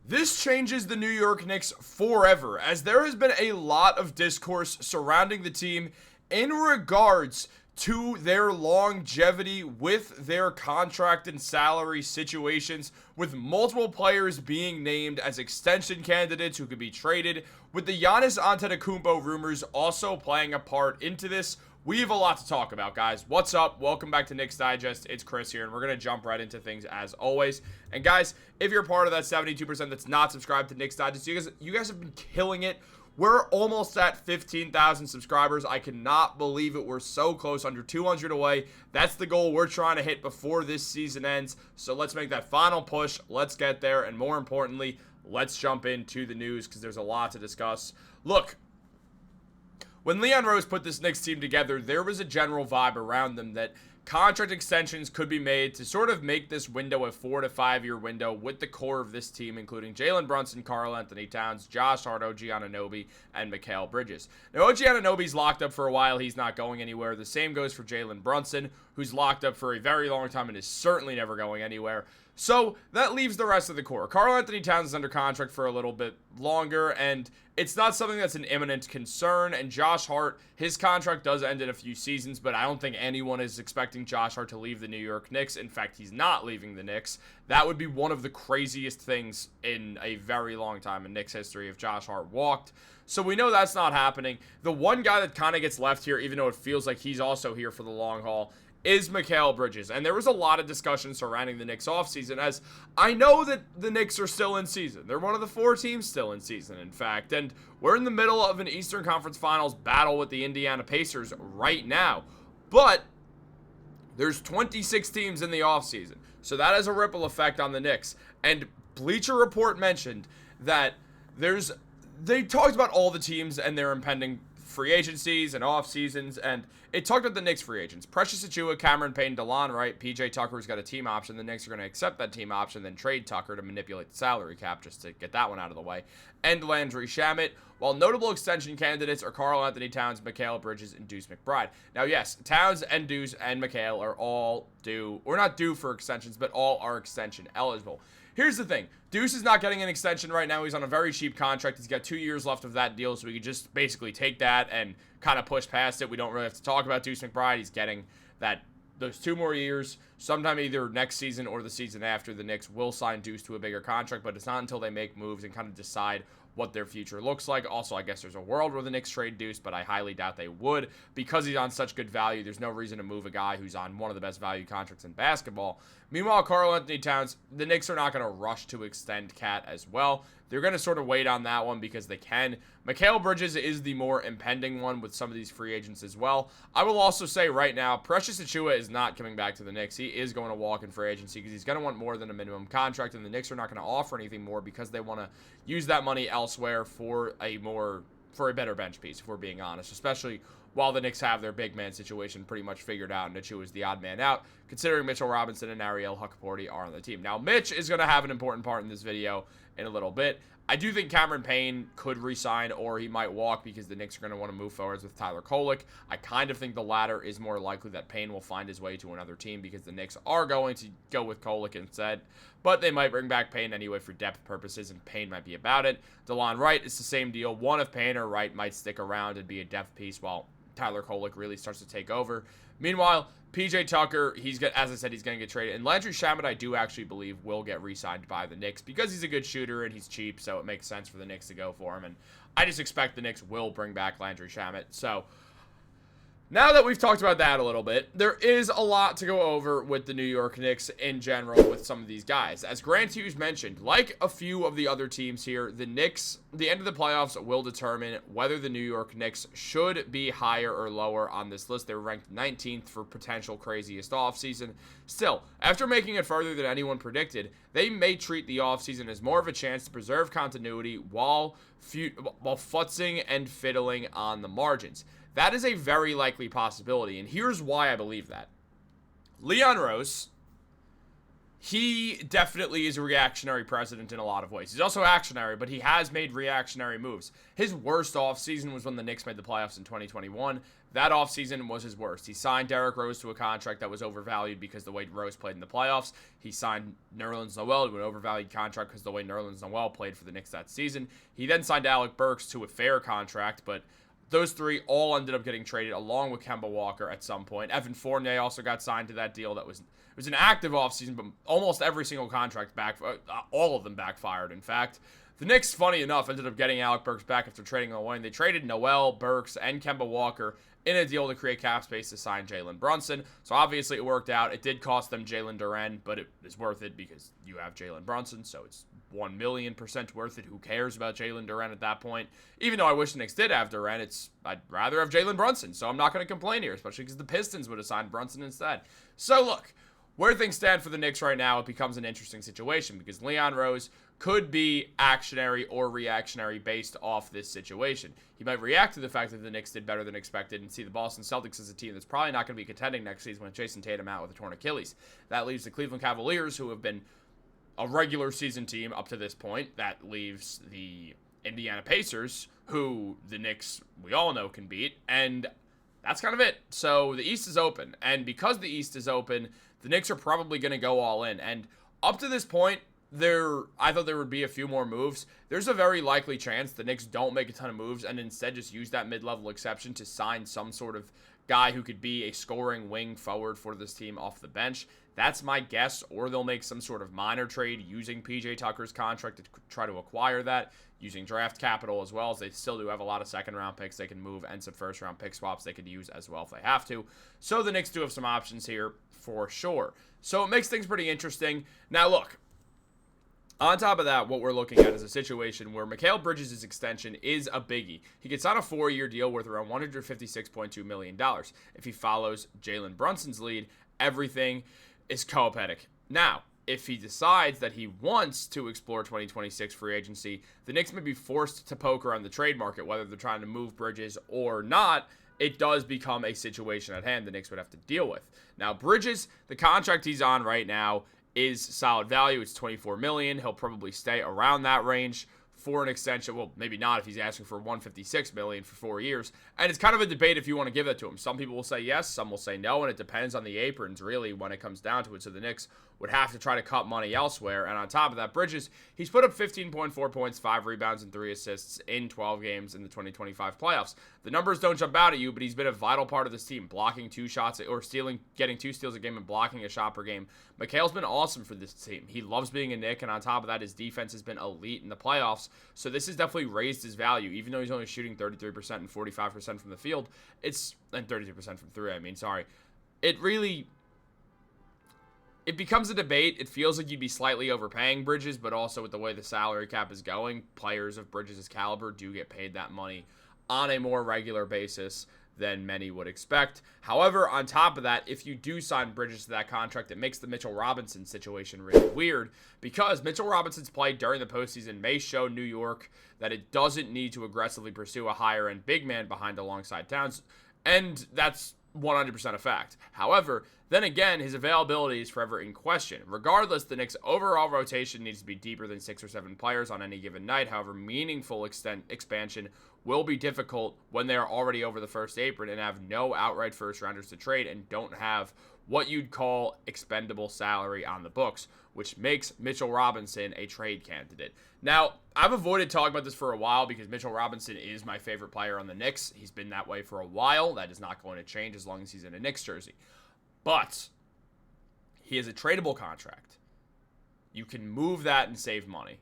This changes the New York Knicks forever, as there has been a lot of discourse surrounding the team in regards to their longevity with their contract and salary situations, with multiple players being named as extension candidates who could be traded, with the Giannis Antetokounmpo rumors also playing a part into this. We have a lot to talk about, guys. What's up? Welcome back to Knicks Digest. It's Chris here, and we're going to jump right into things as always. And guys, if you're part of that 72% that's not subscribed to Knicks Digest, you guys have been killing it. We're almost at 15,000 subscribers. I cannot believe it. We're so close, under 200 away. That's the goal we're trying to hit before this season ends. So let's make that final push. Let's get there. And more importantly, let's jump into the news because there's a lot to discuss. Look, when Leon Rose put this Knicks team together, there was a general vibe around them that contract extensions could be made to sort of make this window a 4 to 5 year window with the core of this team, including Jalen Brunson, Karl-Anthony Towns, Josh Hart, OG Anunoby, and Mikal Bridges. Now, OG Anunoby's locked up for a while. He's not going anywhere. The same goes for Jalen Brunson, who's locked up for a very long time and is certainly never going anywhere. So that leaves the rest of the core. Karl-Anthony Towns is under contract for a little bit longer, and it's not something that's an imminent concern. And Josh Hart, his contract does end in a few seasons, but I don't think anyone is expecting Josh Hart to leave the New York Knicks. In fact, he's not leaving the Knicks. That would be one of the craziest things in a very long time in Knicks history if Josh Hart walked. So we know that's not happening. The one guy that kind of gets left here, even though it feels like he's also here for the long haul, is Mikal Bridges. And there was a lot of discussion surrounding the Knicks offseason, as I know that the Knicks are still in season. They're one of the 4 teams still in season, in fact. And we're in the middle of an Eastern Conference Finals battle with the Indiana Pacers right now. But there's 26 teams in the offseason. So that has a ripple effect on the Knicks. And Bleacher Report mentioned that they talked about all the teams and their impending free agencies and off seasons, and it talked about the Knicks free agents. Precious Achiuwa, Cameron Payne, DeLon Wright, PJ Tucker's got a team option. The Knicks are going to accept that team option, then trade Tucker to manipulate the salary cap just to get that one out of the way. And Landry Shamet. While notable extension candidates are Karl-Anthony Towns, Mikal Bridges, and Deuce McBride. Now, yes, Towns and Deuce and Mikal are all due, or not due for extensions, but all are extension eligible. Here's the thing. Deuce is not getting an extension right now. He's on a very cheap contract. He's got 2 years left of that deal, so we could just basically take that and kind of push past it. We don't really have to talk about Deuce McBride. He's getting those 2 more years. Sometime either next season or the season after, the Knicks will sign Deuce to a bigger contract, but it's not until they make moves and kind of decide what their future looks like. Also, I guess there's a world where the Knicks trade Deuce, but I highly doubt they would. Because he's on such good value, there's no reason to move a guy who's on one of the best value contracts in basketball. Meanwhile, Karl-Anthony Towns, the Knicks are not going to rush to extend Cat as well. They're going to sort of wait on that one because they can. Mikal Bridges is the more impending one with some of these free agents as well. I will also say right now, Precious Achiuwa is not coming back to the Knicks. He is going to walk in free agency because he's going to want more than a minimum contract, and the Knicks are not going to offer anything more because they want to use that money elsewhere for a better bench piece, if we're being honest, especially while the Knicks have their big man situation pretty much figured out, and Achiuwa is the odd man out, considering Mitchell Robinson and Ariel Huckabee are on the team. Now, Mitch is going to have an important part in this video in a little bit. I do think Cameron Payne could re-sign, or he might walk because the Knicks are going to want to move forwards with Tyler Kolek. I kind of think the latter is more likely, that Payne will find his way to another team because the Knicks are going to go with Kolek instead. But they might bring back Payne anyway for depth purposes, and Payne might be about it. DeLon Wright is the same deal. One of Payne or Wright might stick around and be a depth piece while Tyler Kolek really starts to take over. Meanwhile, PJ Tucker, as I said, he's going to get traded. And Landry Shamet, I do actually believe, will get re-signed by the Knicks because he's a good shooter and he's cheap, so it makes sense for the Knicks to go for him. And I just expect the Knicks will bring back Landry Shamet. So now that we've talked about that a little bit, there is a lot to go over with the New York Knicks in general with some of these guys. As Grant Hughes mentioned, like a few of the other teams here, the Knicks, the end of the playoffs will determine whether the New York Knicks should be higher or lower on this list. They're ranked 19th for potential craziest offseason. Still, after making it further than anyone predicted, they may treat the offseason as more of a chance to preserve continuity while futzing and fiddling on the margins. That is a very likely possibility, and here's why I believe that. Leon Rose, he definitely is a reactionary president in a lot of ways. He's also actionary, but he has made reactionary moves. His worst offseason was when the Knicks made the playoffs in 2021. that offseason was his worst. He signed Derrick Rose to a contract that was overvalued because the way Rose played in the playoffs. He signed Nerlens Noel to an overvalued contract because the way Nerlens Noel played for the Knicks that season. He then signed Alec Burks to a fair contract, but those three all ended up getting traded along with Kemba Walker at some point. Evan Fournier also got signed to that deal. It was an active offseason, but almost every single contract all of them backfired, in fact. The Knicks, funny enough, ended up getting Alec Burks back after trading him away. They traded Noel, Burks, and Kemba Walker in a deal to create cap space to sign Jalen Brunson. So obviously it worked out. It did cost them Jalen Duren, but it is worth it because you have Jalen Brunson, so it's 1,000,000% worth it. Who cares about Jalen Duren at that point? Even though I wish the Knicks did have Duren, I'd rather have Jalen Brunson, so I'm not going to complain here, especially because the Pistons would have signed Brunson instead. So look, where things stand for the Knicks right now, it becomes an interesting situation because Leon Rose could be actionary or reactionary based off this situation. He might react to the fact that the Knicks did better than expected and see the Boston Celtics as a team that's probably not going to be contending next season with Jason Tatum out with a torn Achilles. That leaves the Cleveland Cavaliers, who have been a regular season team up to this point. That leaves the Indiana Pacers, who the Knicks, we all know, can beat. And that's kind of it. So the East is open. And because the East is open, the Knicks are probably going to go all in. And up to this point, I thought there would be a few more moves. There's a very likely chance the Knicks don't make a ton of moves and instead just use that mid-level exception to sign some sort of guy who could be a scoring wing forward for this team off the bench. That's my guess, or they'll make some sort of minor trade using PJ Tucker's contract to try to acquire that, using draft capital as well, as they still do have a lot of second-round picks they can move and some first-round pick swaps they could use as well if they have to. So the Knicks do have some options here for sure. So it makes things pretty interesting. Now look, on top of that, what we're looking at is a situation where Mikal Bridges' extension is a biggie. He gets on a 4-year deal worth around $156.2 million. If he follows Jalen Brunson's lead, everything is copacetic. Now, if he decides that he wants to explore 2026 free agency, the Knicks may be forced to poker on the trade market, whether they're trying to move Bridges or not. It does become a situation at hand the Knicks would have to deal with. Now, Bridges, the contract he's on right now, is solid value. It's $24 million. He'll probably stay around that range for an extension. Well, maybe not if he's asking for $156 million for 4 years. And it's kind of a debate if you want to give that to him. Some people will say yes, some will say no, and it depends on the aprons, really, when it comes down to it. So the Knicks would have to try to cut money elsewhere. And on top of that, Bridges, he's put up 15.4 points, 5 rebounds, and 3 assists in 12 games in the 2025 playoffs. The numbers don't jump out at you, but he's been a vital part of this team, blocking 2 shots or getting 2 steals a game and blocking a shot per game. Mikal's been awesome for this team. He loves being a Knick, and on top of that, his defense has been elite in the playoffs. So this has definitely raised his value, even though he's only shooting 33% and 45% from the field. And 32% from 3, It becomes a debate. It feels like you'd be slightly overpaying Bridges, but also with the way the salary cap is going, players of Bridges' caliber do get paid that money on a more regular basis than many would expect. However, on top of that, if you do sign Bridges to that contract, it makes the Mitchell Robinson situation really weird because Mitchell Robinson's play during the postseason may show New York that it doesn't need to aggressively pursue a higher-end big man behind alongside Towns, and that's 100% a fact. However, then again, his availability is forever in question. Regardless, the Knicks' overall rotation needs to be deeper than 6 or 7 players on any given night. However, meaningful expansion will be difficult when they are already over the first apron and have no outright first-rounders to trade and don't have what you'd call expendable salary on the books, which makes Mitchell Robinson a trade candidate. Now, I've avoided talking about this for a while because Mitchell Robinson is my favorite player on the Knicks. He's been that way for a while. That is not going to change as long as he's in a Knicks jersey. But he has a tradable contract. You can move that and save money.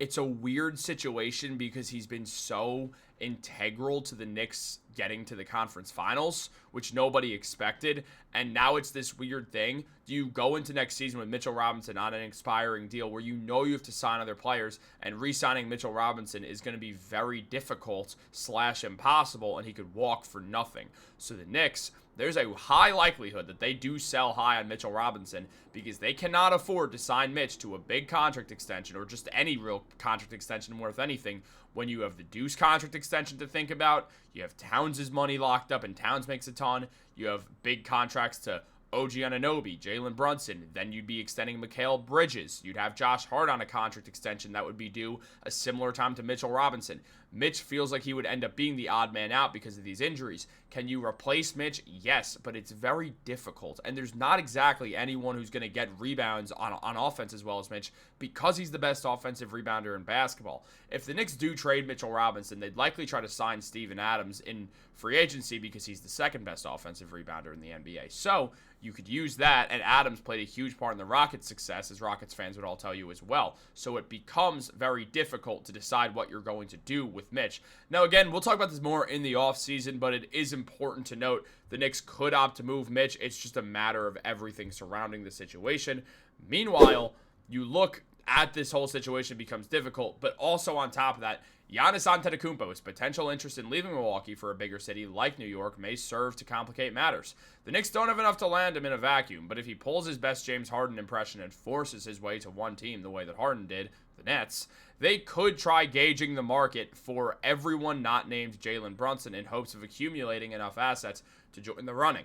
It's a weird situation because he's been so integral to the Knicks getting to the conference finals, which nobody expected, and now it's this weird thing. Do you go into next season with Mitchell Robinson on an expiring deal where you know you have to sign other players, and re-signing Mitchell Robinson is going to be very difficult / impossible, and he could walk for nothing? So the Knicks, there's a high likelihood that they do sell high on Mitchell Robinson because they cannot afford to sign Mitch to a big contract extension or just any real contract extension worth anything when you have the Deuce contract extension to think about. You have Towns' money locked up and Towns makes a ton. You have big contracts to OG Anunoby, Jalen Brunson. Then you'd be extending Mikal Bridges. You'd have Josh Hart on a contract extension that would be due a similar time to Mitchell Robinson. Mitch feels like he would end up being the odd man out because of these injuries. Can you replace Mitch? Yes, but it's very difficult. And there's not exactly anyone who's going to get rebounds on offense as well as Mitch because he's the best offensive rebounder in basketball. If the Knicks do trade Mitchell Robinson, they'd likely try to sign Steven Adams in free agency because he's the second best offensive rebounder in the NBA. So you could use that, and Adams played a huge part in the Rockets' success, as Rockets fans would all tell you as well. So it becomes very difficult to decide what you're going to do with Mitch. Now, again, we'll talk about this more in the offseason, but it is important to note the Knicks could opt to move Mitch. It's just a matter of everything surrounding the situation. Meanwhile, you look at this whole situation becomes difficult, but also on top of that, Giannis Antetokounmpo's potential interest in leaving Milwaukee for a bigger city like New York may serve to complicate matters. The Knicks don't have enough to land him in a vacuum, but if he pulls his best James Harden impression and forces his way to one team the way that Harden did, the Nets, they could try gauging the market for everyone not named Jalen Brunson in hopes of accumulating enough assets to join the running.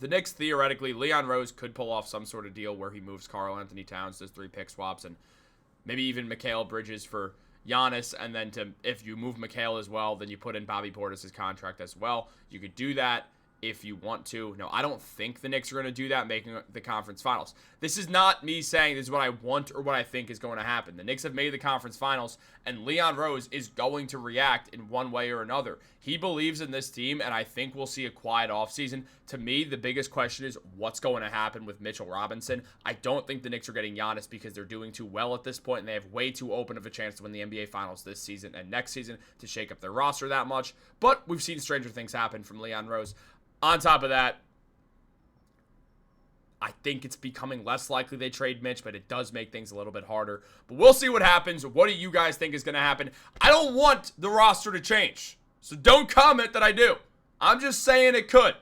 The Knicks, theoretically, Leon Rose could pull off some sort of deal where he moves Karl-Anthony Towns, does 3 pick swaps, and maybe even Mikal Bridges for Giannis, and then if you move Mikal as well, then you put in Bobby Portis' contract as well. You could do that if you want to. No, I don't think the Knicks are going to do that, making the conference finals. This is not me saying this is what I want or what I think is going to happen. The Knicks have made the conference finals, and Leon Rose is going to react in one way or another. He believes in this team, and I think we'll see a quiet offseason. To me, the biggest question is what's going to happen with Mitchell Robinson. I don't think the Knicks are getting Giannis because they're doing too well at this point, and they have way too open of a chance to win the NBA Finals this season and next season to shake up their roster that much. But we've seen stranger things happen from Leon Rose. On top of that, I think it's becoming less likely they trade Mitch, but it does make things a little bit harder. But we'll see what happens. What do you guys think is going to happen? I don't want the roster to change, so don't comment that I do. I'm just saying it could.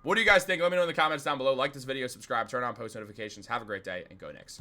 What do you guys think? Let me know in the comments down below. Like this video, subscribe, turn on post notifications. Have a great day, and go Knicks.